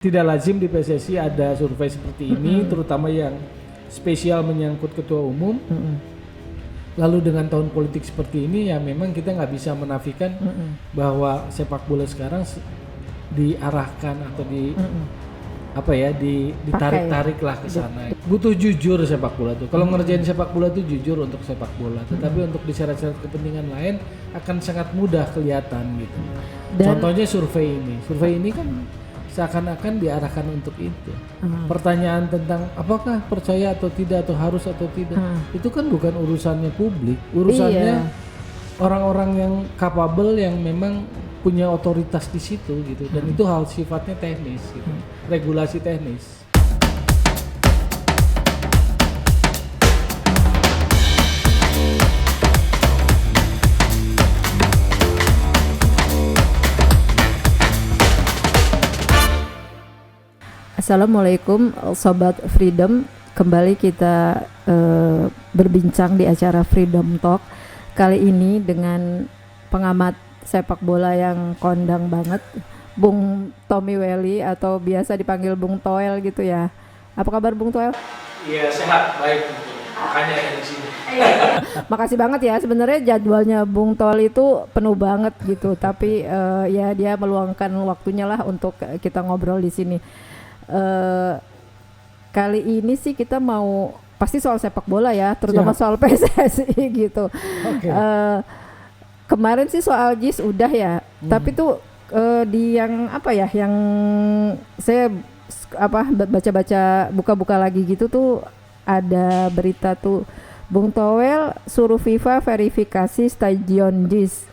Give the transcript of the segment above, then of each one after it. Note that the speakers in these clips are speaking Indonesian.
Tidak lazim di PSSI ada survei seperti ini, terutama yang spesial menyangkut ketua umum. Lalu dengan tahun politik seperti ini ya memang kita nggak bisa menafikan bahwa sepak bola sekarang diarahkan atau ditarik-tarik lah ke sana. Butuh jujur sepak bola tuh. Kalau ngerjain sepak bola tuh jujur untuk sepak bola, tetapi untuk diseret-seret kepentingan lain akan sangat mudah kelihatan gitu. Contohnya survei ini kan seakan-akan diarahkan untuk itu. Pertanyaan tentang apakah percaya atau tidak atau harus atau tidak, itu kan bukan urusannya publik, urusannya orang-orang yang capable yang memang punya otoritas di situ gitu. Dan itu hal sifatnya teknis gitu. Regulasi teknis. Assalamualaikum Sobat Freedom, kembali kita berbincang di acara Freedom Talk kali ini dengan pengamat sepak bola yang kondang banget, Bung Tommy Welly atau biasa dipanggil Bung Toel gitu ya. Apa kabar Bung Toel? Iya, sehat, baik, makanya ada di sini. Makasih banget ya, sebenarnya jadwalnya Bung Toel itu penuh banget gitu, tapi ya dia meluangkan waktunya lah untuk kita ngobrol di sini. Kali ini sih kita mau pasti soal sepak bola ya, terutama soal PSSI gitu. Kemarin sih soal JIS udah ya, tapi tuh di yang apa ya, yang saya baca-baca buka-buka lagi gitu tuh ada berita tuh Bung Toel suruh FIFA verifikasi stadion JIS.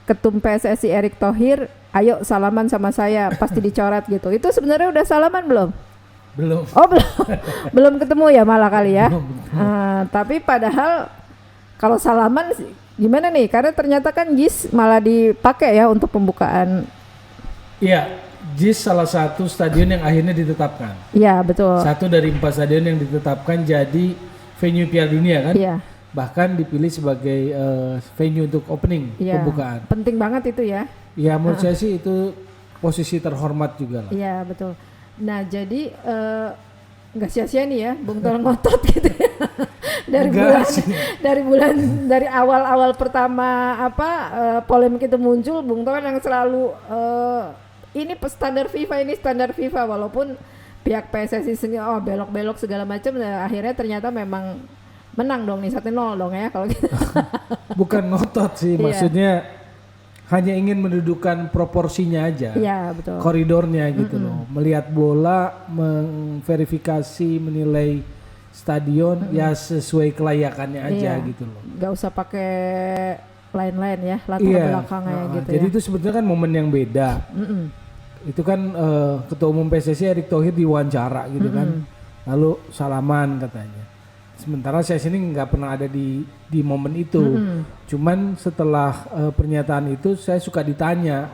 Ketum PSSI Erick Thohir, ayo salaman sama saya, pasti dicoret gitu. Itu sebenarnya udah salaman belum? Belum. Oh belum, belum ketemu ya malah kali ya. Tapi padahal kalau salaman gimana nih? Karena ternyata kan JIS malah dipakai ya untuk pembukaan. Iya, JIS salah satu stadion yang akhirnya ditetapkan. Iya betul. Satu dari 4 stadion yang ditetapkan jadi venue Piala Dunia kan? Iya. Bahkan dipilih sebagai venue untuk opening pembukaan. Penting banget itu ya. Ya menurut saya sih itu posisi terhormat juga lah. Iya betul. Nah jadi nggak sia-sia nih ya Bung Toel ngotot gitu ya. dari awal pertama polemik itu muncul, Bung Toel yang selalu ini standar FIFA walaupun pihak PSSI sendiri belok-belok segala macam, akhirnya ternyata memang menang dong nih 1-0 dong ya kalau gitu. Bukan ngotot sih, maksudnya hanya ingin mendudukan proporsinya aja. Iya betul. Koridornya gitu loh. Melihat bola, memverifikasi, menilai stadion ya sesuai kelayakannya aja gitu loh. Gak usah pakai lain-lain ya, latar belakangnya gitu jadi ya. itu sebetulnya kan momen yang beda. Itu kan Ketua Umum PSSI Erick Thohir diwawancara gitu kan. Lalu salaman katanya. Sementara saya sini nggak pernah ada di momen itu. Cuman setelah pernyataan itu saya suka ditanya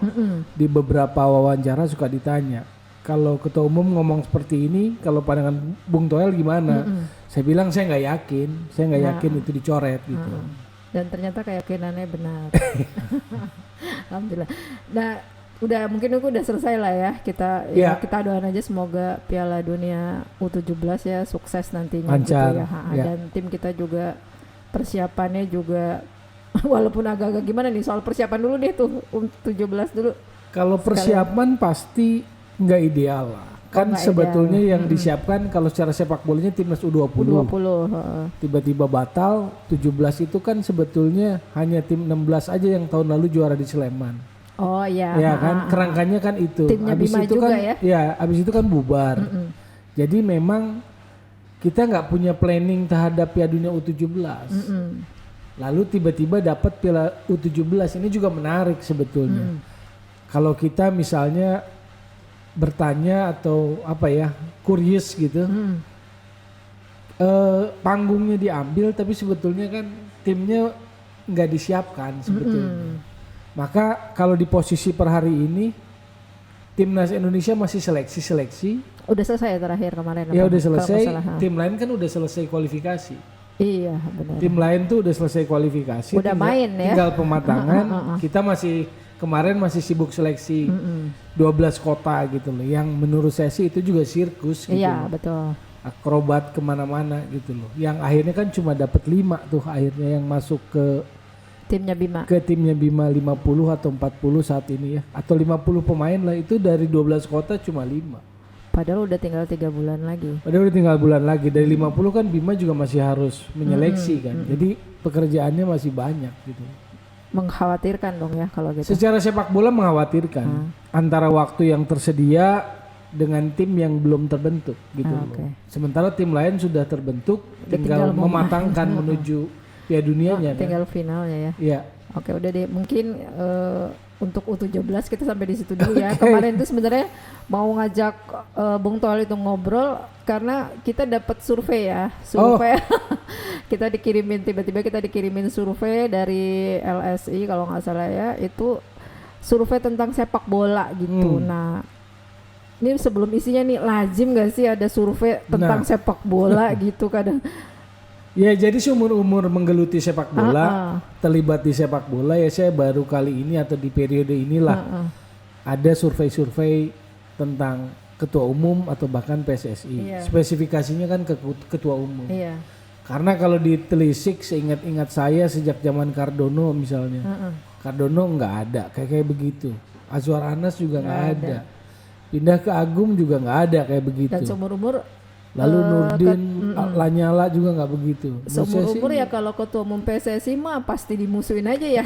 di beberapa wawancara, suka ditanya kalau ketua umum ngomong seperti ini, kalau pandangan Bung Toel gimana? Saya bilang saya nggak yakin itu dicoret gitu. Dan ternyata keyakinannya benar. Alhamdulillah. Nah mungkin udah selesai lah ya, kita doain aja semoga Piala Dunia U17 ya sukses nantinya. Lancar, gitu ya. Dan tim kita juga persiapannya juga walaupun agak-agak gimana nih soal persiapan dulu deh tuh U17 dulu. Kalau persiapan pasti nggak ideal lah. Kan sebetulnya ideal. Yang disiapkan kalau secara sepak bolanya timnas U20. Tiba-tiba batal 17 itu kan sebetulnya hanya tim 16 aja yang tahun lalu juara di Sleman. Oh iya. Ya kan kerangkanya kan itu. Timnya abis Bima itu juga kan, ya. Ya abis itu kan bubar. Jadi memang kita nggak punya planning terhadap Piala Dunia U17. Lalu tiba-tiba dapat Piala U17 ini juga menarik sebetulnya. Kalau kita misalnya bertanya atau curious gitu, panggungnya diambil tapi sebetulnya kan timnya nggak disiapkan sebetulnya. Maka kalau di posisi per hari ini timnas Indonesia masih seleksi. Udah selesai terakhir kemarin. Ya udah selesai. Tim lain kan udah selesai kualifikasi. Iya benar. Tim lain tuh udah selesai kualifikasi. Udah main ya. Tinggal pematangan. Kita masih kemarin masih sibuk seleksi 12 kota gitu loh. Yang menurut saya sih itu juga sirkus gitu. Iya, loh. betul. Akrobat kemana-mana gitu loh. Yang akhirnya kan cuma dapat 5 tuh akhirnya yang masuk ke timnya Bima 50 atau 40 saat ini ya. Atau 50 pemain lah, itu dari 12 kota cuma 5. Padahal udah tinggal 3 bulan lagi. Padahal udah tinggal bulan lagi. Dari 50 kan Bima juga masih harus menyeleksi kan. Jadi pekerjaannya masih banyak gitu. Mengkhawatirkan dong ya kalau gitu. Secara sepak bola mengkhawatirkan. Antara waktu yang tersedia dengan tim yang belum terbentuk gitu loh. Sementara tim lain sudah terbentuk, tinggal mematangkan menuju Piala Dunianya kan. Tinggal finalnya ya. Iya. Oke, udah deh. Mungkin untuk U17 kita sampai di situ dulu ya. Kemarin itu sebenarnya mau ngajak Bung Toel itu ngobrol karena kita dapat survei ya. Survei. Kita tiba-tiba kita dikirimin survei dari LSI kalau nggak salah ya. Itu survei tentang sepak bola gitu. Nah, ini sebelum isinya nih, lazim gak sih ada survei tentang sepak bola gitu kadang. Ya, jadi seumur-umur menggeluti sepak bola, terlibat di sepak bola ya, saya baru kali ini atau di periode inilah ada survei-survei tentang ketua umum atau bahkan PSSI. Spesifikasinya kan ke ketua umum. Karena kalau ditelisik seingat-ingat saya sejak zaman Cardono misalnya, Cardono nggak ada kayak begitu. Azwar Anas juga nggak ada. Pindah ke Agung juga nggak ada kayak begitu. Dan seumur-umur lalu Nurdin Lanyala juga nggak begitu. Seumur-umur ya kalau ketua umum PSSI mah pasti dimusuhin aja ya.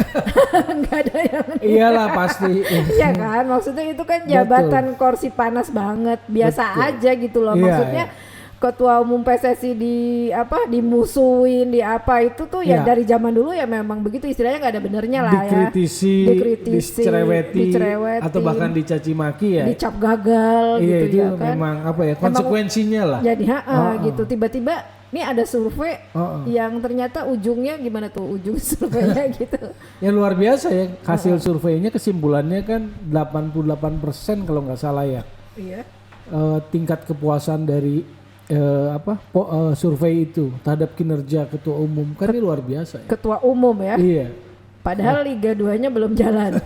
Nggak ada yang iyalah pasti. Ya kan, maksudnya itu kan jabatan kursi panas banget, biasa aja gitu loh. Maksudnya ketua umum PSSI dimusuhin di apa itu tuh ya dari zaman dulu ya memang begitu, istilahnya nggak ada benernya lah dikritisi, dicereweti atau bahkan dicaci maki ya, dicap gagal gitu itu ya kan, memang konsekuensinya lah jadi gitu. Tiba-tiba ini ada survei yang ternyata ujungnya gimana tuh ujung surveinya gitu ya luar biasa ya hasil surveinya, kesimpulannya kan 88% kalau nggak salah ya. Tingkat kepuasan dari survei itu terhadap kinerja ketua umum kan ini luar biasa ya. Ketua umum ya. Iya. Padahal Liga 2-nya belum jalan.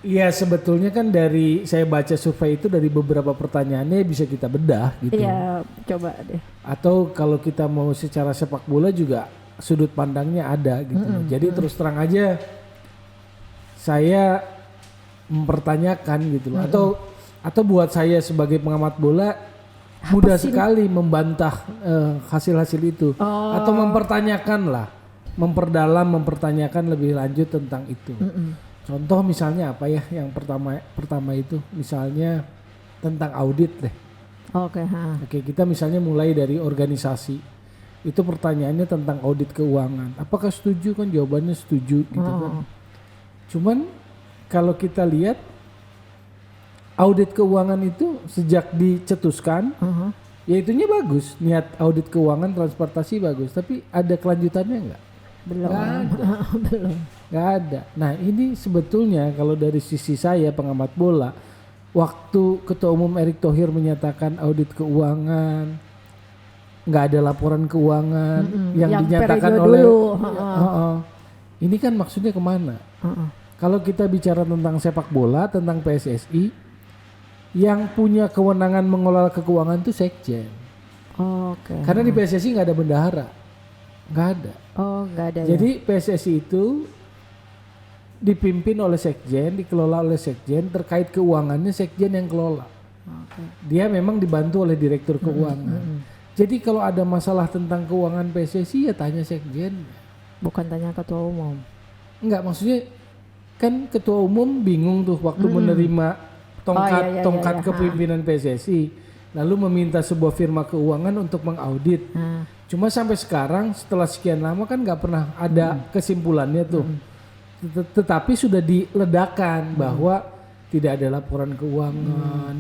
Iya, sebetulnya kan dari saya baca survei itu dari beberapa pertanyaannya bisa kita bedah gitu. Iya, coba deh. Atau kalau kita mau secara sepak bola juga sudut pandangnya ada gitu. Jadi terus terang aja saya mempertanyakan gitu loh. Atau buat saya sebagai pengamat bola mudah sekali membantah hasil-hasil itu atau mempertanyakan lah, mempertanyakan lebih lanjut tentang itu. Contoh misalnya apa ya, yang pertama itu misalnya tentang audit deh. Oke, kita misalnya mulai dari organisasi. Itu pertanyaannya tentang audit keuangan. Apakah setuju? Kan jawabannya setuju gitu kan. Cuman kalau kita lihat audit keuangan itu sejak dicetuskan, ya itunya bagus, niat audit keuangan transportasi bagus, tapi ada kelanjutannya nggak? Belum. Nggak ada. Nah ini sebetulnya kalau dari sisi saya pengamat bola, waktu Ketua Umum Erick Thohir menyatakan audit keuangan, nggak ada laporan keuangan yang dinyatakan oleh, ini kan maksudnya kemana? Kalau kita bicara tentang sepak bola, tentang PSSI, yang punya kewenangan mengelola keuangan itu sekjen. Karena di PSSI nggak ada bendahara, nggak ada. Nggak ada. Jadi PSSI itu dipimpin oleh sekjen, dikelola oleh sekjen, terkait keuangannya sekjen yang kelola. Dia memang dibantu oleh direktur keuangan. Jadi kalau ada masalah tentang keuangan PSSI ya tanya sekjen. Bukan tanya ketua umum. Enggak, maksudnya kan ketua umum bingung tuh waktu menerima tongkat kepemimpinan PSSI, lalu meminta sebuah firma keuangan untuk mengaudit. Cuma sampai sekarang setelah sekian lama kan nggak pernah ada kesimpulannya tuh. Tetapi sudah diledakan bahwa tidak ada laporan keuangan,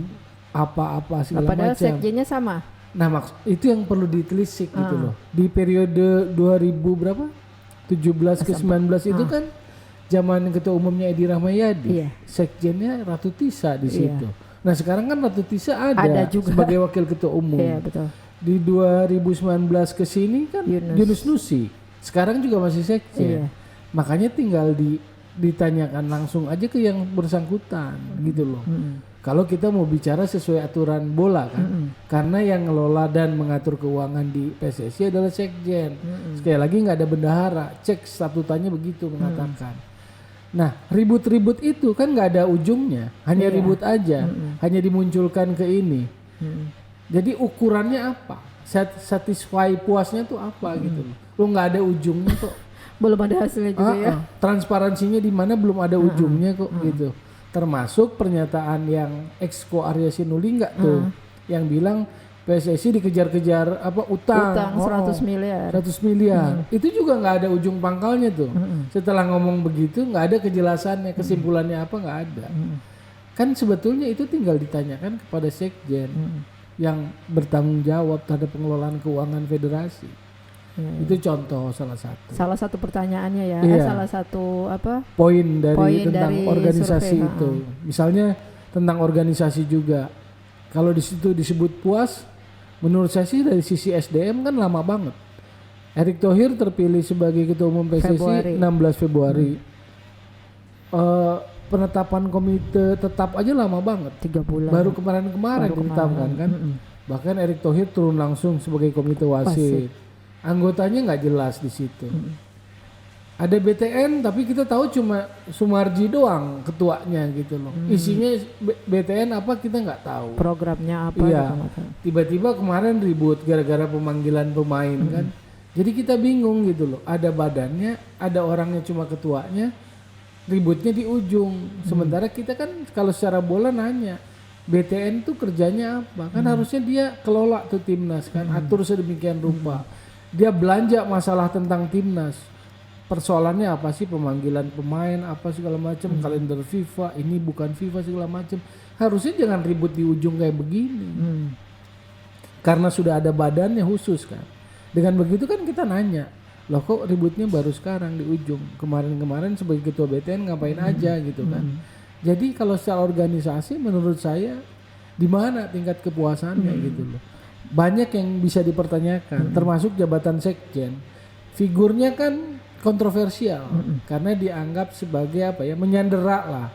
apa-apa segala macam. Padahal sekjennya sama. Nah itu yang perlu ditelisik gitu loh. Di periode 17 ke 19 itu kan zaman ketua umumnya Edi Rahmayadi, sekjennya Ratu Tisa di situ. Nah sekarang kan Ratu Tisa ada juga sebagai wakil ketua umum. Betul. Di 2019 ke sini kan Yunus Nusi, sekarang juga masih sekjen. Makanya tinggal ditanyakan langsung aja ke yang bersangkutan gitu loh. Kalau kita mau bicara sesuai aturan bola kan, karena yang ngelola dan mengatur keuangan di PSSI adalah sekjen. Sekali lagi nggak ada bendahara, cek statutanya begitu mengatakan. Nah ribut-ribut itu kan nggak ada ujungnya, hanya ribut aja, hanya dimunculkan ke ini. Jadi ukurannya apa? Satisfy puasnya tuh apa gitu loh? Lo nggak ada ujungnya kok. Belum ada hasilnya juga ya. Transparansinya di mana belum ada ujungnya kok gitu. Termasuk pernyataan yang Exco Arya Sinulinga tuh yang bilang PSSI dikejar-kejar utang 100 miliar. 100 miliar. Itu juga nggak ada ujung pangkalnya tuh. Setelah ngomong begitu nggak ada kejelasannya, kesimpulannya apa nggak ada. Kan sebetulnya itu tinggal ditanyakan kepada sekjen yang bertanggung jawab terhadap pengelolaan keuangan federasi. Itu contoh salah satu pertanyaannya ya, salah satu poin tentang dari organisasi survei, itu. Misalnya tentang organisasi juga. Kalau di situ disebut puas, menurut saya sih dari sisi SDM kan lama banget. Erick Thohir terpilih sebagai ketua umum PSSI 16 Februari. Penetapan komite tetap aja lama banget, 3 bulan. Baru kemarin ditetapkan kan. Bahkan Erick Thohir turun langsung sebagai komite wasit. Anggotanya nggak jelas di situ. Ada BTN tapi kita tahu cuma Sumarji doang ketuanya gitu loh. Isinya BTN apa kita nggak tahu. Programnya apa? Iya. Tiba-tiba kemarin ribut gara-gara pemanggilan pemain kan. Jadi kita bingung gitu loh. Ada badannya, ada orangnya cuma ketuanya. Ributnya di ujung. Sementara kita kan kalau secara bola nanya, BTN tuh kerjanya apa? Kan harusnya dia kelola tuh timnas kan, atur sedemikian rupa. Dia belanja masalah tentang timnas. Persoalannya apa sih? Pemanggilan pemain apa segala macam, kalender FIFA, ini bukan FIFA segala macam. Harusnya jangan ribut di ujung kayak begini. Karena sudah ada badannya khusus kan. Dengan begitu kan kita nanya, loh kok ributnya baru sekarang di ujung? Kemarin-kemarin sebagai ketua BTN ngapain aja gitu kan. Jadi kalau secara organisasi menurut saya di mana tingkat kepuasannya gitu loh. Banyak yang bisa dipertanyakan, termasuk jabatan sekjen. Figurnya kan kontroversial karena dianggap sebagai menyandera lah.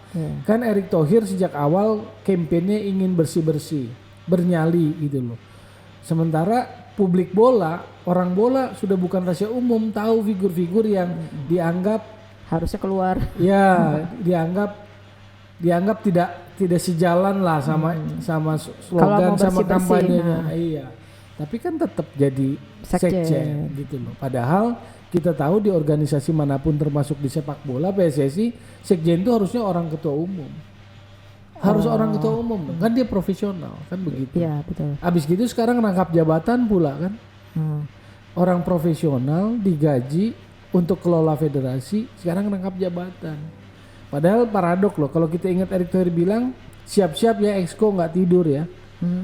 Kan Erick Thohir sejak awal kampanye ingin bersih-bersih, bernyali gitu loh. Sementara publik bola, orang bola sudah bukan rahasia umum, tahu figur-figur yang dianggap harusnya keluar. Ya, dianggap tidak sejalan lah sama slogan sama kampanyenya. Iya. Tapi kan tetap jadi sekjen gitu loh. Padahal kita tahu di organisasi manapun termasuk di sepak bola PSSI, sekjen itu harusnya orang ketua umum. Harus orang ketua umum, kan dia profesional, kan begitu. Iya, betul. Abis gitu sekarang rangkap jabatan pula kan. Orang profesional digaji untuk kelola federasi, sekarang rangkap jabatan. Padahal paradok loh, kalau kita ingat Erick Thohir bilang siap-siap ya Exco nggak tidur ya.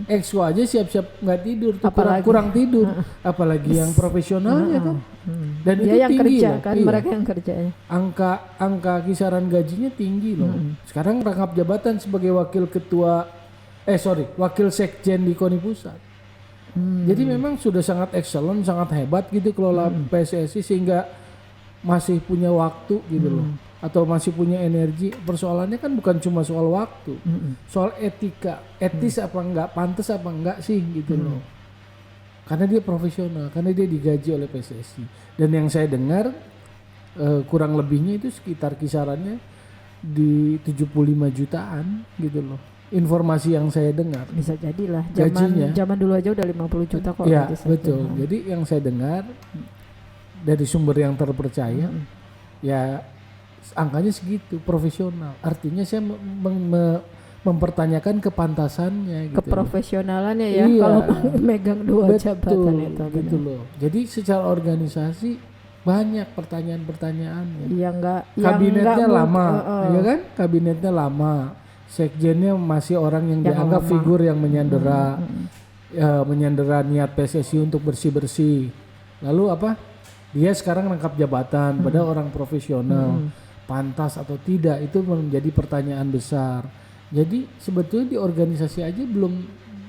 Exco aja siap-siap nggak tidur, tuh kurang tidur, apalagi yang profesionalnya kan. Dan dia itu yang tinggi kerja loh, kan, mereka yang kerjanya. Angka kisaran gajinya tinggi loh. Sekarang rangkap jabatan sebagai wakil sekjen di KONI Pusat. Jadi memang sudah sangat excellent, sangat hebat gitu kelola PSSI sehingga masih punya waktu gitu loh. Atau masih punya energi. Persoalannya kan bukan cuma soal waktu, soal etika, etis apa enggak, pantas apa enggak sih gitu loh. Karena dia profesional, karena dia digaji oleh PSSI. Dan yang saya dengar kurang lebihnya itu sekitar kisarannya di 75 jutaan gitu loh. Informasi yang saya dengar. Bisa jadilah. Gajinya. Zaman dulu aja udah 50 juta kok. Iya betul. Jadi yang saya dengar dari sumber yang terpercaya ya angkanya segitu, profesional. Artinya saya mempertanyakan kepantasannya gitu. Keprofesionalannya ya, iya, kalau megang dua jabatan itu gitu loh. Jadi secara organisasi banyak pertanyaan-pertanyaannya. Kabinetnya lama, ya kan? Kabinetnya lama. Sekjennya masih orang yang dianggap lama. Figur yang menyandera menyandera niat PSSI untuk bersih-bersih. Lalu dia sekarang rangkap jabatan pada orang profesional. Pantas atau tidak itu menjadi pertanyaan besar. Jadi sebetulnya di organisasi aja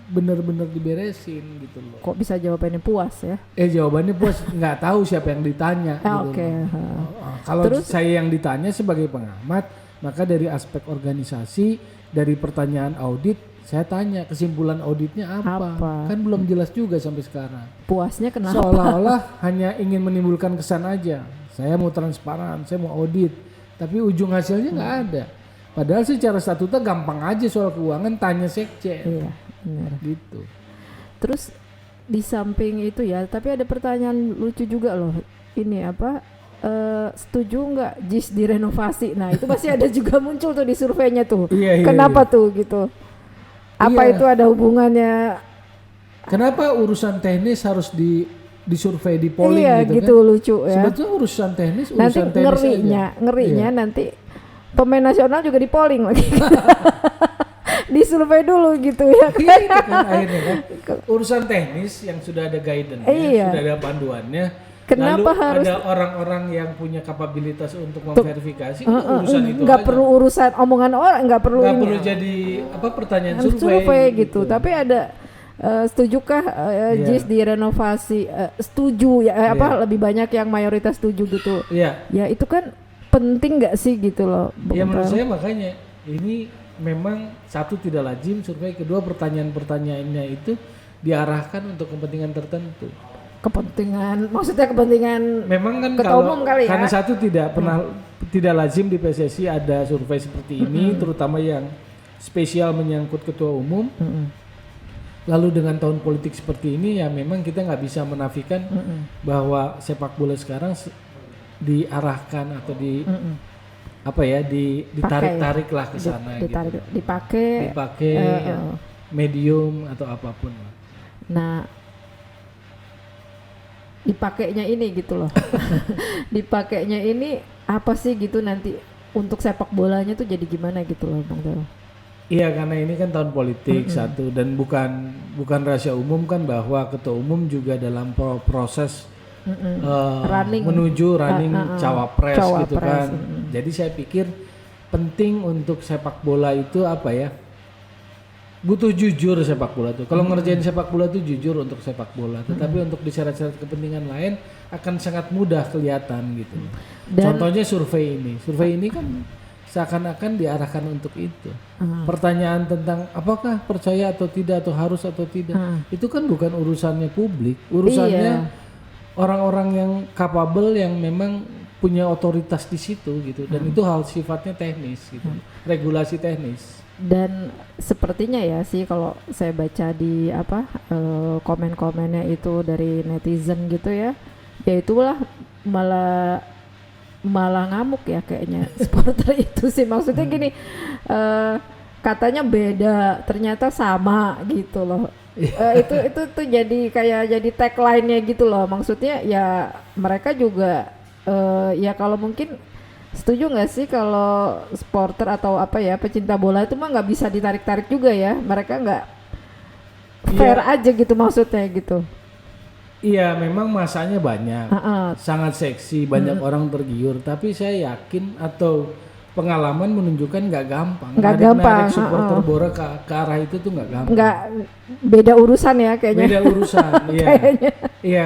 benar-benar diberesin gitu loh. Kok bisa jawabannya puas ya? Jawabannya puas, nggak tahu siapa yang ditanya gitu Oke. loh. Kalau saya yang ditanya sebagai pengamat, maka dari aspek organisasi, dari pertanyaan audit, saya tanya kesimpulan auditnya apa? Kan belum jelas juga sampai sekarang. Puasnya kenapa? Seolah-olah hanya ingin menimbulkan kesan aja. Saya mau transparan, saya mau audit, tapi ujung hasilnya nggak ada. Padahal secara statuta gampang aja soal keuangan, tanya sekjen. Iya, benar. Gitu. Terus di samping itu ya, tapi ada pertanyaan lucu juga loh. Ini apa? Setuju nggak JIS direnovasi? Nah itu pasti ada juga muncul tuh di surveinya tuh. Iya, Kenapa iya. tuh gitu? Apa itu ada hubungannya? Kenapa urusan teknis harus disurvei di polling Iya gitu kan? lucu ya. Sebetulnya urusan teknis Nanti teknis ngerinya Iya. nanti pemain nasional juga di polling lagi. Disurvei dulu gitu ya kan. Iya itu kan akhirnya kan. Urusan teknis yang sudah ada guidance-nya, Iya. sudah ada panduannya. Kenapa lalu harus ada orang-orang yang punya kapabilitas untuk memverifikasi urusan itu nggak aja. perlu urusan omongan orang, nggak perlu Nggak ini perlu jadi pertanyaan survei gitu. Tapi ada setujukah JIS direnovasi? Setuju ya lebih banyak yang mayoritas setuju gitu. Iya. Ya itu kan penting nggak sih gitu loh. Ya menurut saya makanya ini memang satu tidak lazim survei, kedua pertanyaan-pertanyaannya itu diarahkan untuk kepentingan tertentu. Maksudnya kepentingan memang kan ketua umum kali ya. Karena satu tidak lazim di PSSI ada survei seperti ini, terutama yang spesial menyangkut ketua umum. Lalu dengan tahun politik seperti ini ya memang kita nggak bisa menafikan bahwa sepak bola sekarang diarahkan atau ditarik-tarik lah ke sana gitu. Dipakai medium atau apapun. Nah, dipakainya ini gitu loh. Dipakainya ini apa sih gitu nanti untuk sepak bolanya tuh jadi gimana gitu loh Bang Tero. Iya karena ini kan tahun politik satu dan bukan rahasia umum kan bahwa ketua umum juga dalam proses menuju running cawapres gitu kan. Jadi saya pikir penting untuk sepak bola itu apa ya? Butuh jujur sepak bola tuh. Kalau ngerjain sepak bola tuh jujur untuk sepak bola. Tetapi untuk diseret-seret kepentingan lain akan sangat mudah kelihatan gitu. Contohnya survei ini. Survei ini kan seakan-akan diarahkan untuk itu. Pertanyaan tentang apakah percaya atau tidak atau harus atau tidak. Itu kan bukan urusannya publik. Urusannya orang-orang yang capable yang memang punya otoritas di situ gitu. Dan itu hal sifatnya teknis gitu. Regulasi teknis. Dan sepertinya ya sih kalau saya baca di komen-komennya itu dari netizen gitu ya itulah malah ngamuk ya kayaknya supporter itu sih maksudnya gini katanya beda ternyata sama gitu loh. Itu tuh jadi tagline-nya gitu loh maksudnya ya mereka juga ya kalau mungkin setuju nggak sih kalau supporter atau pecinta bola itu mah nggak bisa ditarik-tarik juga ya mereka nggak fair aja gitu maksudnya gitu. Iya memang masanya banyak sangat seksi banyak orang tergiur tapi saya yakin atau pengalaman menunjukkan nggak gampang narik supporter bola ke arah itu tuh nggak gampang. Nggak beda urusan ya kayaknya. Beda urusan iya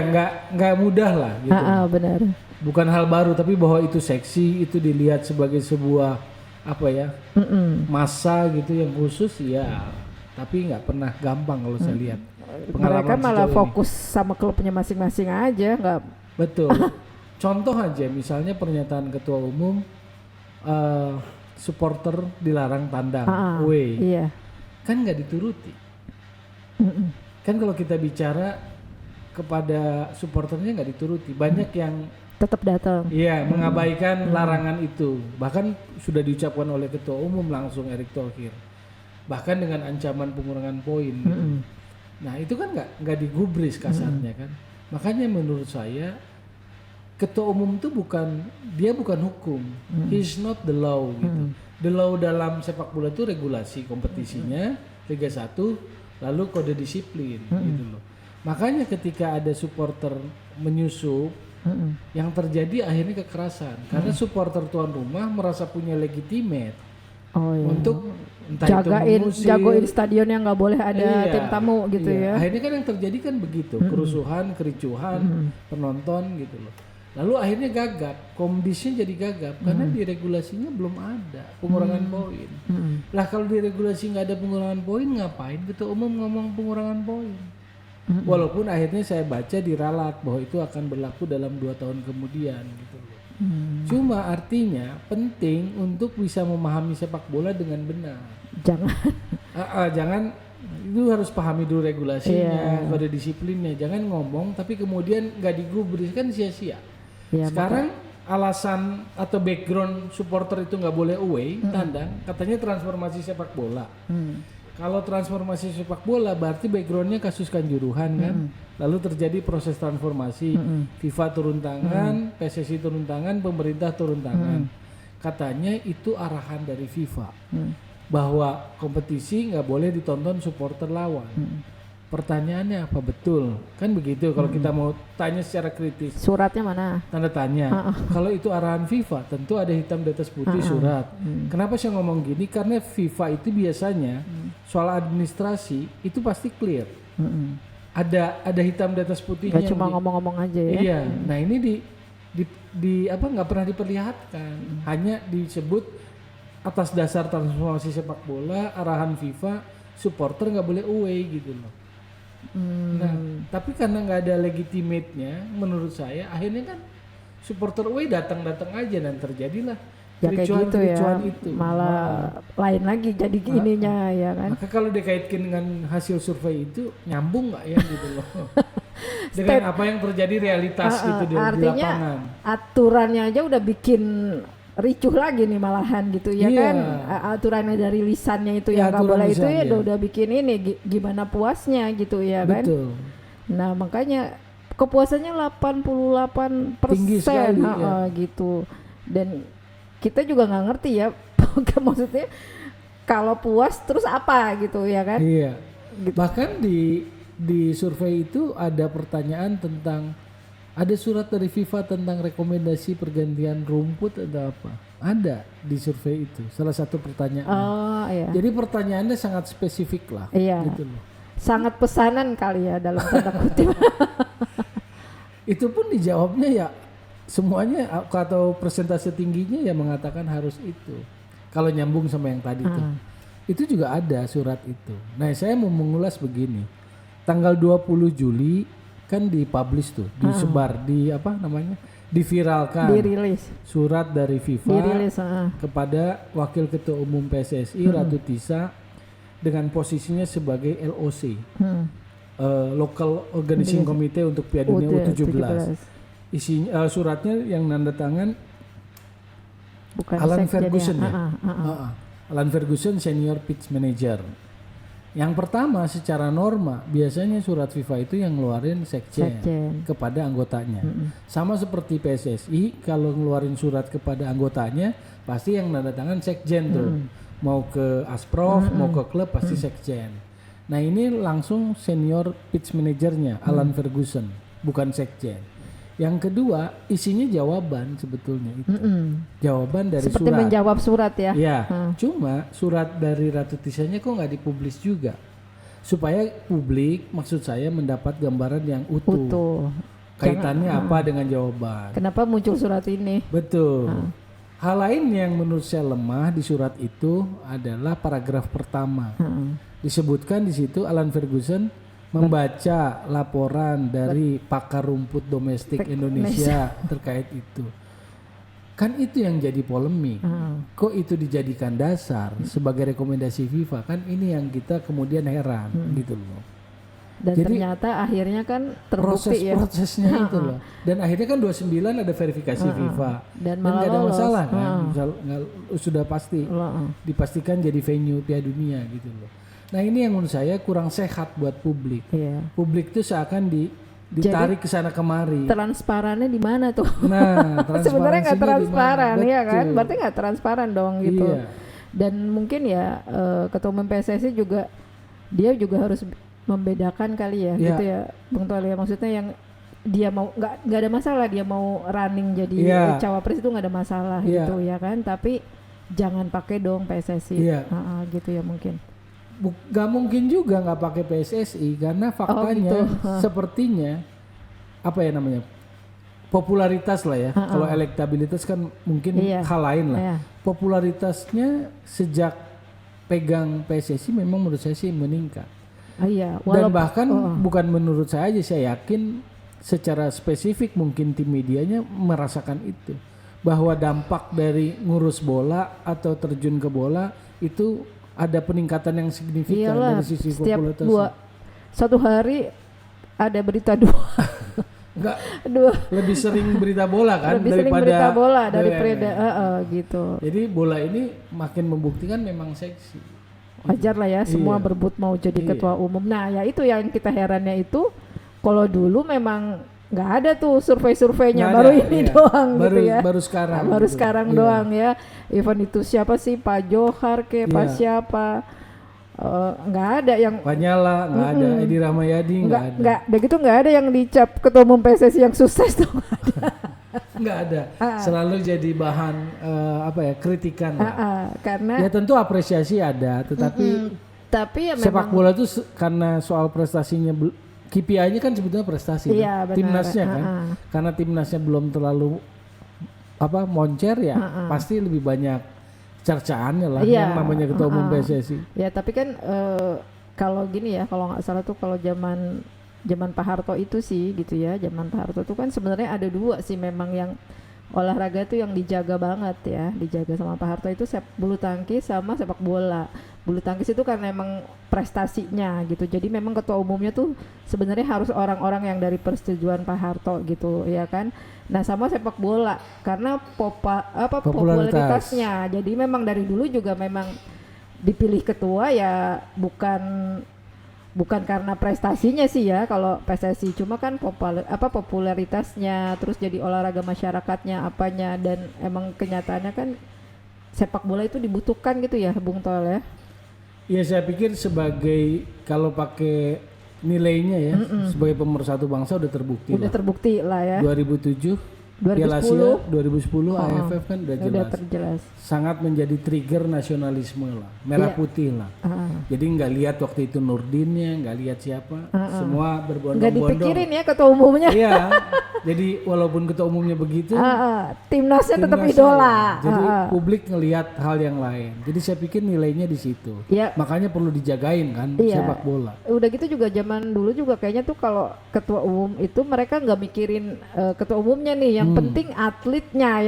nggak mudah lah gitu. Benar. Bukan hal baru tapi bahwa itu seksi itu dilihat sebagai sebuah masa gitu yang khusus ya tapi nggak pernah gampang kalau saya lihat mereka malah fokus sama klubnya masing-masing aja nggak betul. Contoh aja misalnya pernyataan ketua umum supporter dilarang tandang away kan nggak dituruti. Kan kalau kita bicara kepada supporternya nggak dituruti banyak yang tetap datang. Iya, mengabaikan larangan itu. Bahkan sudah diucapkan oleh ketua umum langsung Erick Thohir. Bahkan dengan ancaman pengurangan poin. Gitu. Nah, itu kan nggak digubris kasarnya kan. Makanya menurut saya ketua umum itu bukan hukum. He's not the law gitu. The law dalam sepak bola itu regulasi kompetisinya Liga 1 lalu kode disiplin gitu loh. Makanya ketika ada supporter menyusup yang terjadi akhirnya kekerasan karena supporter tuan rumah merasa punya legitimate Oh iya. Untuk entah itu mengusir, jagoin stadion yang nggak boleh ada iya, tim tamu gitu ya. Akhirnya kan yang terjadi kan begitu, kerusuhan, kericuhan, penonton gitu loh. Lalu akhirnya gagap, kondisinya jadi gagap karena di regulasinya belum ada pengurangan poin. Lah kalau di regulasi nggak ada pengurangan poin, ngapain ketua umum ngomong pengurangan poin? Walaupun akhirnya saya baca diralat bahwa itu akan berlaku dalam 2 tahun kemudian gitu loh. Cuma artinya penting untuk bisa memahami sepak bola dengan benar. Jangan itu harus pahami dulu regulasinya, kode disiplinnya. Jangan ngomong tapi kemudian nggak digubris kan sia-sia. Sekarang alasan atau background supporter itu nggak boleh away, tandang katanya transformasi sepak bola. Kalau transformasi sepak bola berarti backgroundnya kasus kanjuruhan kan, lalu terjadi proses transformasi, FIFA turun tangan, PSSI turun tangan, pemerintah turun tangan. Katanya itu arahan dari FIFA bahwa kompetisi nggak boleh ditonton supporter lawan. Pertanyaannya apa betul? Kan begitu kalau kita mau tanya secara kritis. Suratnya mana? Tanda tanya. Kalau itu arahan FIFA, tentu ada hitam di atas putih surat. Kenapa saya ngomong gini? Karena FIFA itu biasanya soal administrasi itu pasti clear. Ada hitam di atas putihnya. Gak cuma ngomong-ngomong aja ya. Iya. Nah ini di apa nggak pernah diperlihatkan. Hanya disebut atas dasar transformasi sepak bola, arahan FIFA, supporter nggak boleh away gitu loh. Nah, tapi karena nggak ada legitimate-nya, menurut saya akhirnya kan supporter away datang-datang aja dan terjadilah kericuan itu. Malah lain lagi jadi ininya ya kan. Maka kalau dikaitkan dengan hasil survei itu nyambung nggak ya gitu loh. Dengan apa yang terjadi realitas gitu di lapangan. Artinya aturannya aja udah bikin ricuh lagi nih malahan gitu ya kan, aturannya dari lisannya itu yang nggak boleh itu ya udah bikin ini gimana puasnya gitu ya kan. Betul. Nah makanya kepuasannya 88% tinggi sekali, gitu, dan kita juga nggak ngerti ya maksudnya kalau puas terus apa gitu ya kan. Iya. Gitu. Bahkan di survei itu ada pertanyaan tentang ada surat dari FIFA tentang rekomendasi pergantian rumput atau apa? Ada di survei itu. Salah satu pertanyaan. Oh, iya. Jadi pertanyaannya sangat spesifik lah. Iya. Gitu loh. Sangat pesanan kali ya dalam tanda kutip. Itu pun dijawabnya ya semuanya atau persentase tingginya ya mengatakan harus itu. Kalau nyambung sama yang tadi tuh. Itu juga ada surat itu. Nah saya mau mengulas begini. Tanggal 20 Juli kan dipublish tuh, disebar, diviralkan, dirilis surat dari FIFA kepada Wakil Ketua Umum PSSI Ratu Tisa dengan posisinya sebagai LOC, Local Organizing Committee untuk Piala Dunia U17. Isinya suratnya yang nanda tangan Alan Ferguson ya, Alan Ferguson Senior Pitch Manager. Yang pertama secara norma biasanya surat FIFA itu yang ngeluarin sekjen kepada anggotanya. Sama seperti PSSI kalau ngeluarin surat kepada anggotanya pasti yang nanda tangan sekjen tuh. Mau ke Asprof, mau ke klub pasti sekjen. Nah ini langsung senior pitch manajernya Alan Ferguson, bukan sekjen. Yang kedua isinya jawaban sebetulnya itu. Jawaban dari seperti surat. Menjawab surat ya. Ya, cuma surat dari Ratu Tisanya kok nggak dipublis juga. Supaya publik maksud saya mendapat gambaran yang utuh. Kaitannya apa dengan jawaban. Kenapa muncul surat ini? Betul. Hal lain yang menurut saya lemah di surat itu adalah paragraf pertama. Disebutkan di situ Alan Ferguson membaca laporan dari pakar rumput domestik Indonesia terkait itu. Kan itu yang jadi polemik. Kok itu dijadikan dasar sebagai rekomendasi FIFA? Kan ini yang kita kemudian heran gitu loh. Dan jadi, ternyata akhirnya kan terbukti prosesnya itu loh. Dan akhirnya kan 29 ada verifikasi FIFA. Dan nggak ada masalah kan. Sudah pasti dipastikan jadi venue Piala Dunia gitu loh. Nah ini yang menurut saya kurang sehat buat publik. Publik itu seakan ditarik ke sana kemari. Transparannya di mana tuh? Nah, sebenarnya nggak transparan ya kan? Berarti nggak transparan dong gitu. Iya. Dan mungkin ya Ketua Umum PSSI juga dia juga harus membedakan kali ya, gitu ya, Bung Tol ya. Maksudnya yang dia mau nggak ada masalah dia mau running jadi cawapres itu nggak ada masalah gitu ya kan? Tapi jangan pakai dong PSSI. Iya. Gitu ya mungkin. Gak mungkin juga nggak pakai PSSI karena faktanya sepertinya apa ya namanya popularitas lah ya. Kalau elektabilitas kan mungkin hal lain lah. Popularitasnya sejak pegang PSSI memang menurut saya sih meningkat. Dan bahkan bukan menurut saya aja, saya yakin secara spesifik mungkin tim medianya merasakan itu, bahwa dampak dari ngurus bola atau terjun ke bola itu ada peningkatan yang signifikan. Iyalah, dari sisi popularitas. Satu hari ada berita 2. Enggak, lebih sering berita bola kan lebih daripada sering berita bola daripada gitu. Jadi bola ini makin membuktikan memang seksi. Wajar lah ya, semua berebut mau jadi ketua umum. Nah ya itu yang kita herannya itu, kalau dulu memang nggak ada tuh survei-surveinya, baru ini doang gitu ya. Baru sekarang. Baru sekarang doang ya. Even itu siapa sih, Pak Johar Pak siapa? Nggak ada yang Lanyala, nggak ada Edi Rahmayadi, nggak ada. Begitu nggak ada yang dicap ketua umum PSSI yang sukses tuh, nggak ada. Selalu jadi bahan kritikan. Karena ya tentu apresiasi ada, tetapi ya sepak bola itu karena soal prestasinya KPI-nya kan sebetulnya prestasi. Iya, kan? Timnasnya kan, karena timnasnya belum terlalu moncer ya, pasti lebih banyak cercaannya lah yang namanya ketua umum PSSI. Ya tapi kan kalau gini ya, kalau nggak salah tuh kalau zaman Pak Harto itu sih gitu ya, zaman Pak Harto tuh kan sebenarnya ada 2 sih memang yang olahraga tuh yang dijaga banget ya, dijaga sama Pak Harto itu bulu tangkis sama sepak bola. Bulu tangkis itu karena emang prestasinya gitu, jadi memang ketua umumnya tuh sebenarnya harus orang-orang yang dari persetujuan Pak Harto gitu ya kan. Nah sama sepak bola karena popularitasnya, jadi memang dari dulu juga memang dipilih ketua ya bukan karena prestasinya sih ya kalau PSSI, cuma kan popularitasnya, terus jadi olahraga masyarakatnya apanya, dan emang kenyataannya kan sepak bola itu dibutuhkan gitu ya Bung Toel ya. Iya saya pikir sebagai kalau pakai nilainya ya sebagai pemersatu bangsa udah terbukti. Udah terbukti lah ya. 2007 Piala Asia 2010 AFF kan udah jelas. Sangat menjadi trigger nasionalisme lah, merah putih lah. Jadi nggak lihat waktu itu Nurdinnya, nggak lihat siapa, semua berbondong-bondong. Nggak dipikirin ya ketua umumnya. Iya. Jadi walaupun ketua umumnya begitu, timnasnya tetap idola. Jadi publik ngelihat hal yang lain. Jadi saya pikir nilainya di situ. Ya. Makanya perlu dijagain kan sepak bola. Udah gitu juga zaman dulu juga kayaknya tuh kalau ketua umum itu mereka nggak mikirin ketua umumnya nih, yang penting atletnya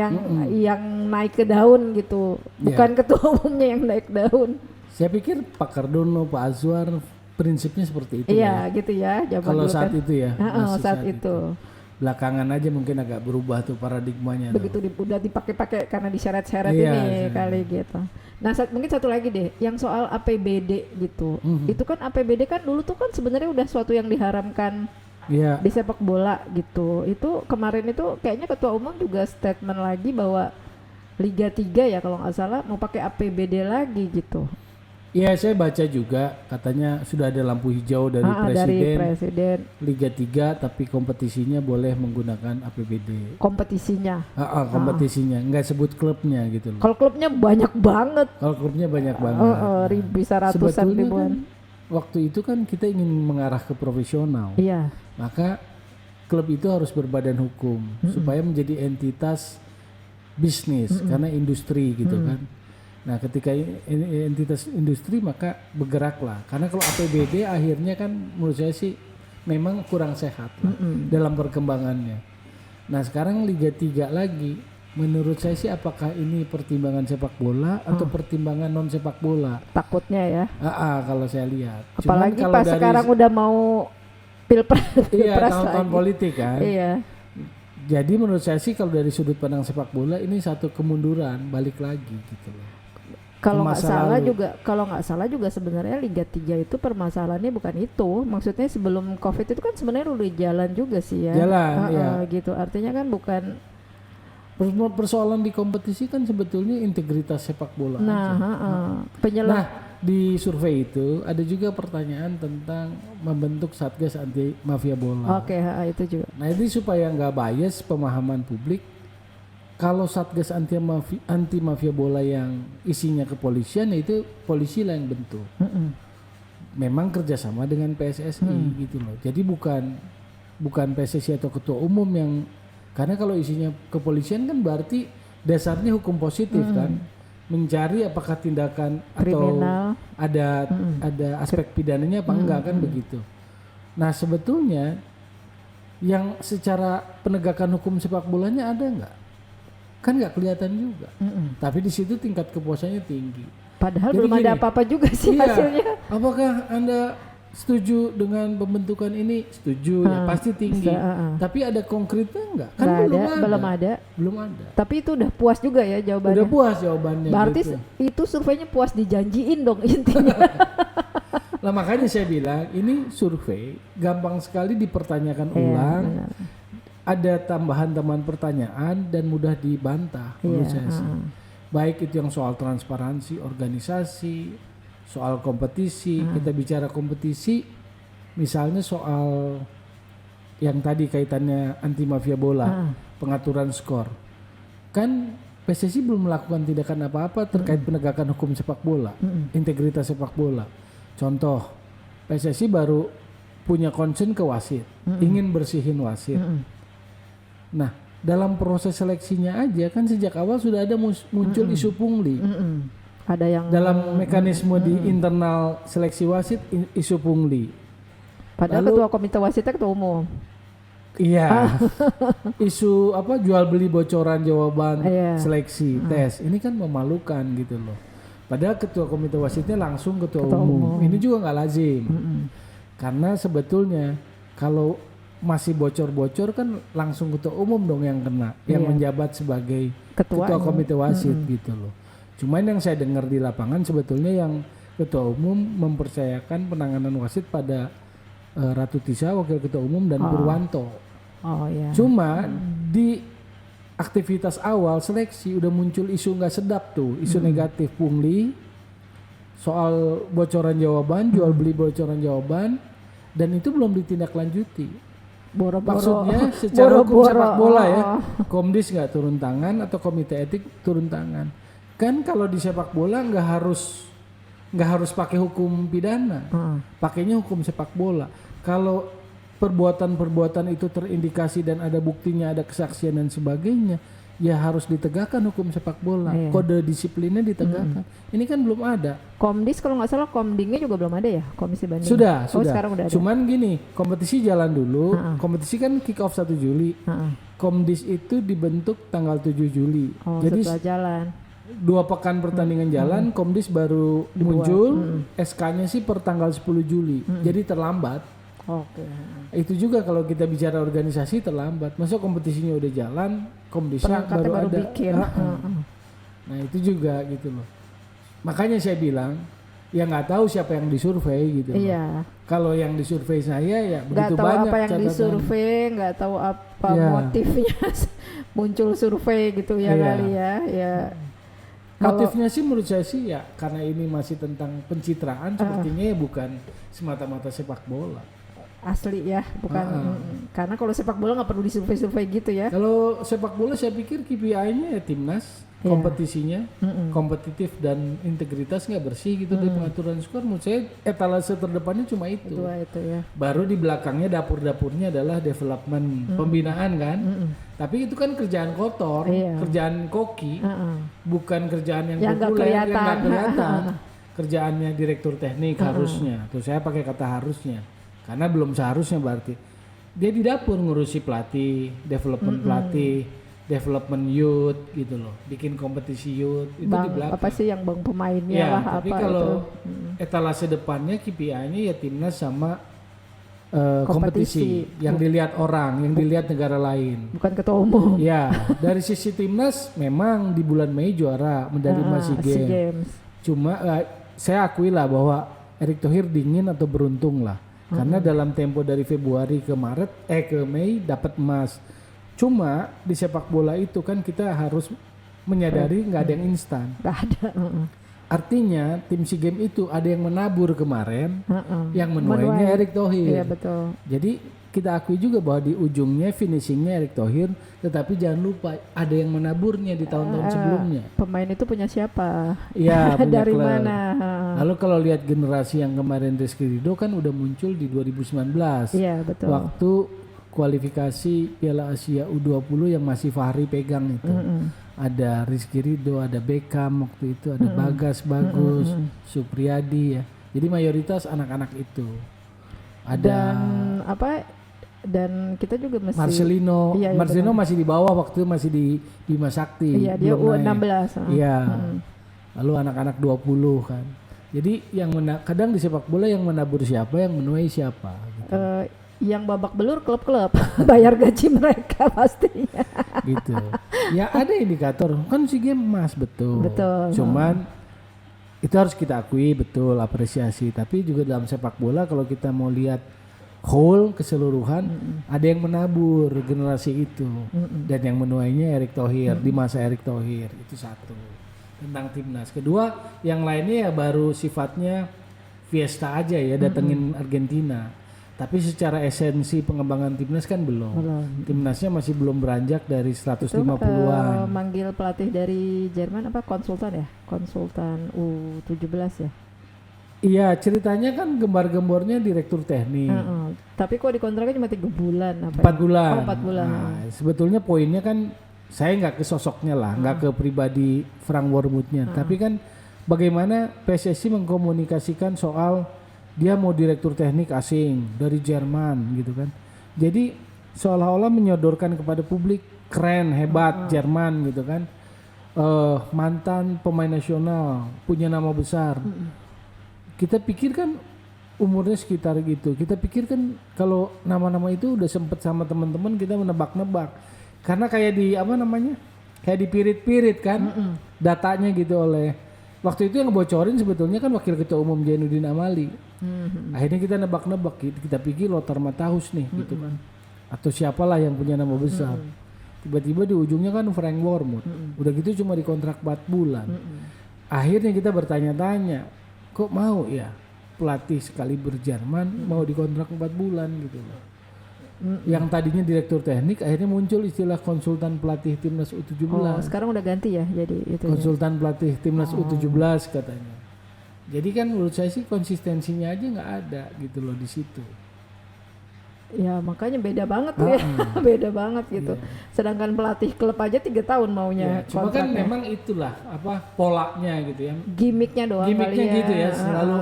yang naik ke daun gitu, bukan ketua umumnya yang naik daun. Saya pikir Pak Kardono, Pak Azwar prinsipnya seperti itu. Iya gitu ya. Kalau saat kan itu ya. Saat itu. Belakangan aja mungkin agak berubah tuh paradigmanya. Begitu udah dipakai-pakai karena diseret-seret ini kali gitu. Nah mungkin satu lagi deh, yang soal APBD gitu. Itu kan APBD kan dulu tuh kan sebenarnya udah suatu yang diharamkan. Di sepak bola gitu. Itu kemarin itu kayaknya ketua umum juga statement lagi bahwa Liga 3 ya kalau nggak salah mau pakai APBD lagi gitu. Iya saya baca juga katanya sudah ada lampu hijau dari presiden Liga 3 tapi kompetisinya boleh menggunakan APBD. Kompetisinya? Kompetisinya, nggak sebut klubnya gitu loh. Kalau klubnya banyak banget. Bisa ratusan ribuan. Kan, waktu itu kan kita ingin mengarah ke profesional. Iya. Maka klub itu harus berbadan hukum supaya menjadi entitas bisnis karena industri gitu kan. Nah ketika entitas industri maka bergeraklah. Karena kalau APBD akhirnya kan menurut saya sih memang kurang sehat lah dalam perkembangannya. Nah sekarang Liga 3 lagi. Menurut saya sih apakah ini pertimbangan sepak bola atau pertimbangan non sepak bola? Takutnya ya. Kalau saya lihat. Apalagi kalau pas sekarang udah mau pilpres. Iya tahun-tahun politik kan. Iya. Jadi menurut saya sih kalau dari sudut pandang sepak bola ini satu kemunduran balik lagi gitu loh. Kalau nggak salah juga sebenarnya Liga 3 itu permasalahannya bukan itu. Maksudnya sebelum Covid itu kan sebenarnya udah jalan juga sih ya. Jalan gitu. Artinya kan bukan persoalan di kompetisi kan sebetulnya integritas sepak bola aja. Nah di survei itu ada juga pertanyaan tentang membentuk satgas anti mafia bola. Itu juga. Nah ini supaya nggak bias pemahaman publik, Kalau Satgas anti mafia bola yang isinya kepolisian, itu polisi lah yang bentuk. Memang kerjasama dengan PSSI gitu loh. Jadi bukan PSSI atau ketua umum yang, karena kalau isinya kepolisian kan berarti dasarnya hukum positif kan, mencari apakah tindakan kriminal atau ada aspek pidananya apa enggak kan begitu. Nah sebetulnya yang secara penegakan hukum sepak bolanya ada enggak? Kan nggak kelihatan juga. Tapi di situ tingkat kepuasannya tinggi. Padahal jadi belum ada apa-apa juga sih hasilnya. Apakah Anda setuju dengan pembentukan ini? Setuju ya pasti tinggi. Tapi ada konkretnya enggak? Kan belum ada. Tapi itu udah puas juga ya jawabannya. Udah puas jawabannya. Berarti gitu. Itu surveinya puas dijanjiin dong intinya. Lah makanya saya bilang ini survei gampang sekali dipertanyakan ulang. Benar. Ada tambahan pertanyaan dan mudah dibantah menurut saya sih. Baik itu yang soal transparansi organisasi, soal kompetisi. Kita bicara kompetisi, misalnya soal yang tadi kaitannya anti mafia bola, pengaturan skor. Kan PSSI belum melakukan tindakan apa-apa terkait penegakan hukum sepak bola, integritas sepak bola. Contoh, PSSI baru punya concern ke wasit, ingin bersihin wasit. Nah, dalam proses seleksinya aja kan sejak awal sudah ada muncul isu pungli. Ada yang dalam mekanisme di internal seleksi wasit isu pungli. Padahal ketua komite wasitnya ketua umum. Iya. Isu apa jual beli bocoran jawaban seleksi tes. Ini kan memalukan gitu loh. Padahal ketua komite wasitnya langsung ketua umum. Ini juga nggak lazim. Karena sebetulnya kalau masih bocor-bocor kan langsung ketua umum dong yang kena, yang menjabat sebagai ketua komite wasit gitu loh. Cuman yang saya dengar di lapangan sebetulnya yang ketua umum mempercayakan penanganan wasit pada Ratu Tisa, wakil ketua umum, dan Purwanto. Cuma di aktivitas awal seleksi udah muncul isu nggak sedap tuh, isu negatif pungli, soal bocoran jawaban, jual beli bocoran jawaban, dan itu belum ditindaklanjuti. Maksudnya secara hukum sepak bola ya, Komdis nggak turun tangan atau komite etik turun tangan. Kan kalau di sepak bola nggak harus pakai hukum pidana, pakainya hukum sepak bola. Kalau perbuatan itu terindikasi dan ada buktinya, ada kesaksian dan sebagainya, ya harus ditegakkan hukum sepak bola. Kode disiplinnya ditegakkan. Ini kan belum ada. Komdis kalau nggak salah, Komdingnya juga belum ada ya, komisi banding. Sudah. Sekarang udah ada. Cuman gini, kompetisi jalan dulu. Kompetisi kan kick off 1 Juli. Komdis itu dibentuk tanggal 7 Juli. Jadi setelah jalan. 2 pekan pertandingan jalan, Komdis baru muncul. SK-nya sih per tanggal 10 Juli. Jadi terlambat. Itu juga kalau kita bicara organisasi terlambat. Masa kompetisinya udah jalan, Komdisnya baru ada. Bikin. Nah itu juga gitu loh. Makanya saya bilang, ya nggak tahu siapa yang disurvei gitu. Iya. Kalau yang disurvei saya ya begitu banyak. Nggak tahu apa yang disurvei, nggak tahu apa motifnya muncul survei gitu ya kali ya. Ya. Motifnya sih menurut saya sih ya karena ini masih tentang pencitraan, sepertinya ya bukan semata-mata sepak bola. Asli ya, bukan karena kalau sepak bola nggak perlu disurvei-survei gitu ya. Kalau sepak bola saya pikir KPI-nya ya timnas, kompetisinya kompetitif dan integritas nggak bersih gitu di pengaturan skor. Menurut saya etalase terdepannya cuma itu ya. Baru di belakangnya dapur-dapurnya adalah development pembinaan kan. Tapi itu kan kerjaan kotor, kerjaan koki, bukan kerjaan yang populer, yang nggak kelihatan. Kerjaannya direktur teknik harusnya. Tuh saya pakai kata harusnya. Karena belum seharusnya berarti dia di dapur ngurusi pelatih, development pelatih, development youth gitu loh, bikin kompetisi youth itu di belakang. Apa sih yang bang pemainnya tapi kalau etalase depannya KPI-nya ya timnas sama kompetisi yang dilihat orang, yang dilihat negara lain. Bukan ketua umum. Ya, dari sisi timnas memang di bulan Mei juara medali emas SEA Games. Cuma saya akui lah bahwa Erick Thohir dingin atau beruntung lah. Karena dalam tempo dari Februari ke Mei dapat emas. Cuma di sepak bola itu kan kita harus menyadari nggak ada yang instan. Nggak ada. Artinya tim SEA Games itu ada yang menabur kemarin, yang menuainya Erick Thohir. Iya betul. Jadi kita akui juga bahwa di ujungnya finishingnya Erick Thohir, tetapi jangan lupa ada yang menaburnya di tahun-tahun sebelumnya. Pemain itu punya siapa? Iya, punya dari klub. mana? Lalu kalau lihat generasi yang kemarin Rizky Ridho kan udah muncul di 2019. Iya, betul. Waktu kualifikasi Piala Asia U20 yang masih Fahri pegang itu. Ada Rizky Ridho, ada Beckham waktu itu, ada Bagas Bagus, Supriyadi ya. Jadi mayoritas anak-anak itu. Ada dan kita juga masih Marcelino. Iya, Marcelino benar. masih di bawah waktu itu masih di Bima Sakti. Iya, dia belum naik. U16. Iya. Lalu anak-anak 20 kan. Jadi yang kadang di sepak bola yang menabur siapa, yang menuai siapa gitu. Yang babak belur klub-klub bayar gaji mereka pastinya. Gitu. Ya ada indikator kan SEA Games emas betul. Cuman itu harus kita akui betul apresiasi. Tapi juga dalam sepak bola kalau kita mau lihat whole keseluruhan ada yang menabur generasi itu dan yang menuainya Erick Thohir di masa Erick Thohir itu satu tentang timnas. Kedua yang lainnya ya baru sifatnya fiesta aja ya datengin Argentina. Tapi secara esensi pengembangan timnas kan belum. Timnasnya masih belum beranjak dari 150-an. Manggil pelatih dari Jerman konsultan ya? Konsultan U17 ya? Iya, ceritanya kan gembar-gembornya direktur teknik. Tapi kok dikontraknya cuma 3 bulan 4 bulan. Oh, 4 bulan. Nah, sebetulnya poinnya kan saya nggak ke sosoknya lah, nggak ke pribadi Frank Wormuthnya, tapi kan bagaimana PSSI mengkomunikasikan soal dia mau direktur teknik asing dari Jerman gitu kan. Jadi seolah-olah menyodorkan kepada publik keren, hebat Jerman gitu kan. Mantan pemain nasional, punya nama besar. Kita pikir kan umurnya sekitar gitu. Kita pikir kan kalau nama-nama itu udah sempet sama teman-teman kita menebak-nebak. Karena kayak di kayak dipirit-pirit kan datanya gitu oleh waktu itu yang bocorin sebetulnya kan Wakil Ketua Umum Jainuddin Amali. Akhirnya kita nebak-nebak, kita pikir Lothar Matthaus nih gitu kan. Atau siapalah yang punya nama besar. Tiba-tiba di ujungnya kan Frank Wormuth. Udah gitu cuma dikontrak 4 bulan. Akhirnya kita bertanya-tanya, kok mau ya pelatih sekali Jerman mau dikontrak 4 bulan gitu loh. Yang tadinya direktur teknik akhirnya muncul istilah konsultan pelatih timnas U17. Oh, sekarang udah ganti ya jadi itu. Konsultan pelatih timnas U17 katanya. Jadi kan menurut saya sih konsistensinya aja nggak ada gitu loh di situ. Ya makanya beda banget tuh ya, beda banget gitu. Sedangkan pelatih klub aja 3 tahun maunya. Cuma kan memang itulah polanya gitu ya. Gimiknya doang Gimiknya kali ya. gitu ya, selalu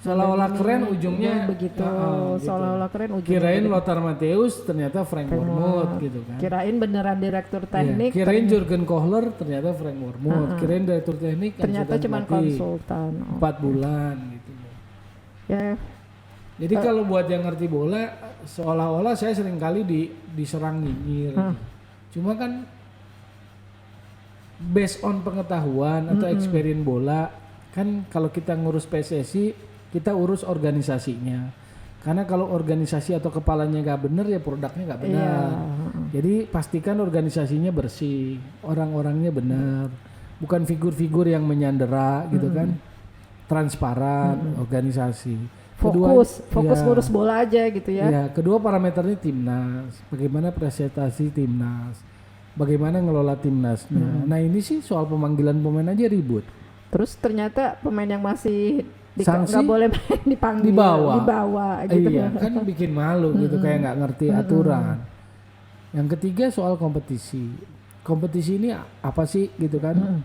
seolah-olah keren ujungnya begitu. Gitu. Seolah-olah keren ujungnya. Kirain Lothar Matthaus ternyata Frank Wormuth gitu kan. Kirain beneran direktur teknik. Kirain Jurgen Kohler ternyata Frank Wormuth. Kirain direktur teknik ternyata cuma konsultan. 4 bulan gitu. Ya. Jadi kalau buat yang ngerti bola, seolah-olah saya sering kali diserang nyinyir. Cuma kan based on pengetahuan atau experience bola, kan kalau kita ngurus PSSI, kita urus organisasinya. Karena kalau organisasi atau kepalanya nggak bener ya produknya nggak benar. Jadi pastikan organisasinya bersih, orang-orangnya benar, bukan figur-figur yang menyandera gitu kan, transparan organisasi. Fokus ngurus bola aja gitu ya. Ya, kedua parameternya timnas, bagaimana presentasi timnas, bagaimana ngelola timnasnya. Nah ini sih soal pemanggilan pemain aja ribut. Terus ternyata pemain yang masih sanksi nggak boleh main dipanggil, dibawa gitu. Iya kan bikin malu gitu kayak nggak ngerti aturan. Yang ketiga soal kompetisi. Kompetisi ini apa sih gitu kan?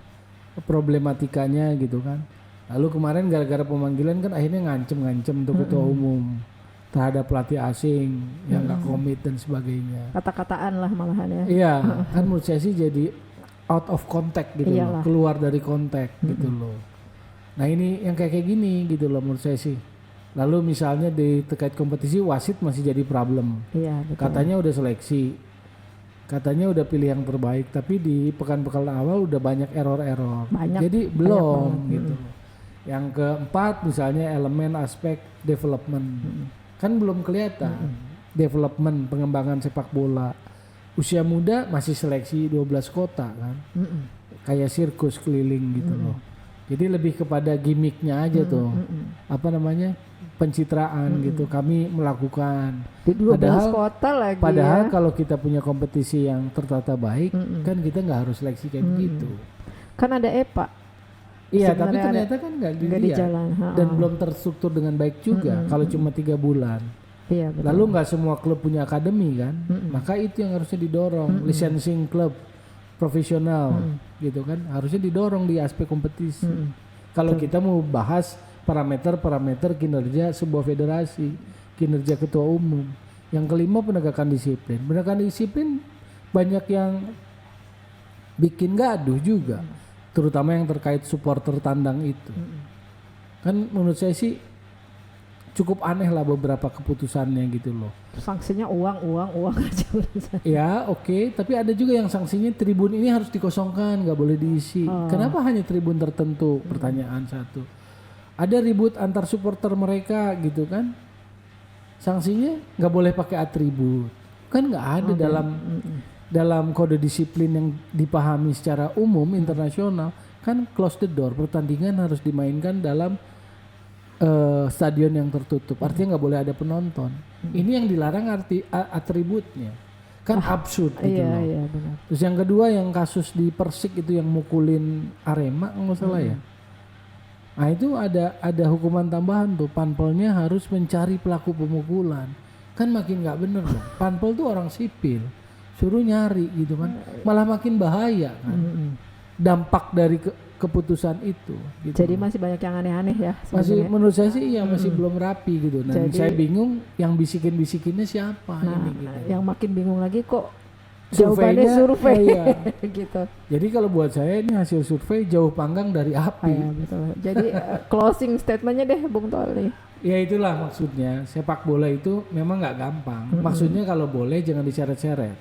Problematikanya gitu kan. Lalu kemarin gara-gara pemanggilan kan akhirnya ngancem untuk ketua umum terhadap pelatih asing yang nggak komit dan sebagainya. Kata-kataan lah malahan ya. Iya, kan menurut saya sih jadi out of contact gitu loh, keluar dari konteks gitu loh. Nah ini yang kayak gini gitu loh menurut saya sih. Lalu misalnya di terkait kompetisi wasit masih jadi problem. Iya, betul. Katanya udah seleksi, katanya udah pilih yang terbaik, tapi di pekan-pekan awal udah banyak error-error. Jadi belum gitu. Yang keempat misalnya elemen aspek development kan belum kelihatan. Development pengembangan sepak bola usia muda masih seleksi 12 kota kan, kayak sirkus keliling gitu loh. Jadi lebih kepada gimmicknya aja tuh, pencitraan gitu kami melakukan. Di 12 kota lagi Padahal ya. kalau kita punya kompetisi yang tertata baik, kan kita nggak harus seleksi kayak begitu. Kan ada EPA. Iya, tapi Sebenarnya ternyata kan nggak di dilihat jalan. dan belum terstruktur dengan baik juga. Kalau cuma 3 bulan. Iya, betul. Lalu nggak semua klub punya akademi kan, maka itu yang harusnya didorong. Licensing klub profesional gitu kan, harusnya didorong di aspek kompetisi. Kalau kita mau bahas parameter kinerja sebuah federasi, kinerja ketua umum. Yang kelima penegakan disiplin. Penegakan disiplin banyak yang bikin gaduh juga, terutama yang terkait supporter tandang itu. Kan menurut saya sih cukup aneh lah beberapa keputusannya gitu loh. Sanksinya uang aja. Ya oke, tapi ada juga yang sanksinya tribun ini harus dikosongkan, nggak boleh diisi. Kenapa hanya tribun tertentu? Pertanyaan satu. Ada ribut antar supporter mereka gitu kan? Sanksinya nggak boleh pakai atribut. Kan nggak ada dalam kode disiplin yang dipahami secara umum internasional. Kan close the door, pertandingan harus dimainkan dalam stadion yang tertutup, artinya nggak boleh ada penonton. Ini yang dilarang atributnya, kan absurd gitu loh. Iya, benar. Terus yang kedua yang kasus di Persik itu yang mukulin Arema nggak salah ya. Nah itu ada hukuman tambahan tuh, panpelnya harus mencari pelaku pemukulan. Kan makin nggak bener dong. Panpel tuh orang sipil, suruh nyari gitu kan, malah makin bahaya kan. Dampak dari keputusan itu gitu. Jadi masih banyak yang aneh-aneh ya masih sebenarnya. menurut saya sih ya masih belum rapi gitu. Nah Jadi, saya bingung yang bisikinnya siapa ini gitu. Yang makin bingung lagi kok jawabannya survei iya. gitu. Jadi kalau buat saya ini hasil survei jauh panggang dari api. Ya, betul. Jadi closing statementnya deh Bung Toli. Ya itulah maksudnya, sepak bola itu memang nggak gampang. Maksudnya kalau boleh jangan diseret-seret.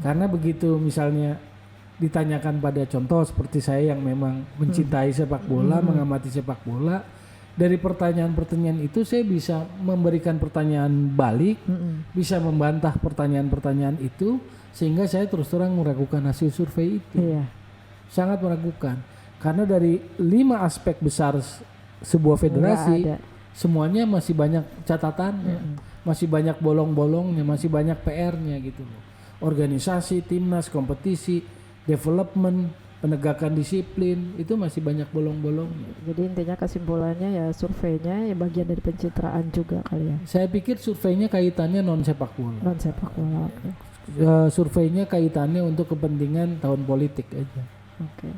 Karena begitu misalnya ditanyakan pada contoh seperti saya yang memang mencintai sepak bola, mengamati sepak bola, dari pertanyaan-pertanyaan itu saya bisa memberikan pertanyaan balik, bisa membantah pertanyaan-pertanyaan itu, sehingga saya terus terang meragukan hasil survei itu. Iya. Sangat meragukan, karena dari 5 aspek besar sebuah federasi, semuanya masih banyak catatannya, masih banyak bolong-bolongnya, masih banyak PR-nya gitu loh. Organisasi, timnas, kompetisi, development, penegakan disiplin itu masih banyak bolong-bolongnya. Jadi intinya kesimpulannya ya surveinya ya bagian dari pencitraan juga kali ya. Saya pikir surveinya kaitannya non sepak bola. Non sepak bola. Surveinya kaitannya untuk kepentingan tahun politik aja. Oke.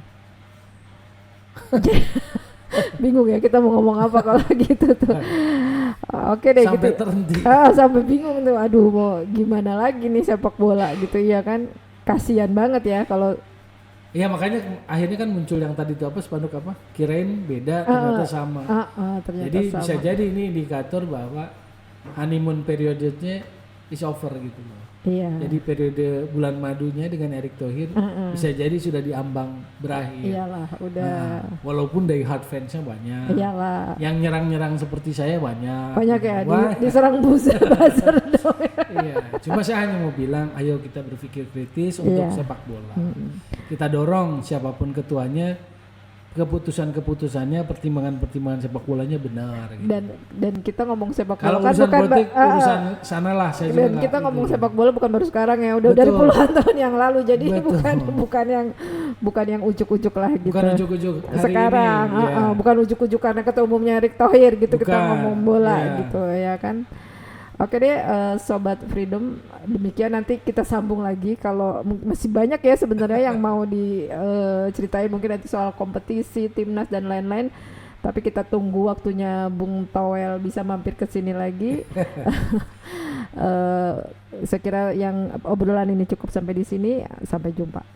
Bingung ya kita mau ngomong apa kalau gitu tuh. Oke deh sampai gitu. terhenti. Sampai bingung tuh. Aduh mau gimana lagi nih sepak bola gitu ya kan. Kasian banget ya kalau. Ya makanya akhirnya kan muncul yang tadi itu apa spanduk apa? Kirain beda ternyata sama. Ternyata Jadi sama. bisa jadi ini indikator bahwa honeymoon periodenya is over gitu loh. Iya. Jadi periode bulan madunya dengan Erick Thohir bisa jadi sudah diambang berakhir. Iyalah, udah. Walaupun dari hard fansnya banyak. Iyalah. Yang nyerang-nyerang seperti saya banyak. Banyak ya, diserang buzzer dong. Iya, cuma saya hanya mau bilang, ayo kita berpikir kritis untuk sepak bola. Kita dorong siapapun ketuanya, keputusannya, pertimbangan-pertimbangan sepak bolanya benar. Gitu. Dan kita ngomong sepak bola kalau kan urusan bukan politik, urusan sanalah saya juga. Dan kita ngomong sepak bola bukan baru sekarang ya, udah dari puluhan tahun yang lalu. Jadi bukan yang ujuk-ujuk lah gitu. Bukan ujuk-ujuk hari sekarang, ini, bukan ujuk-ujuk karena ketua umumnya Erick Thohir gitu bukan, kita ngomong bola gitu ya kan. Oke deh, Sobat Freedom, demikian nanti kita sambung lagi kalau masih banyak ya sebenarnya yang mau diceritain mungkin nanti soal kompetisi, timnas dan lain-lain. Tapi kita tunggu waktunya Bung Towel bisa mampir ke sini lagi. Saya kira yang obrolan ini cukup sampai di sini. Sampai jumpa.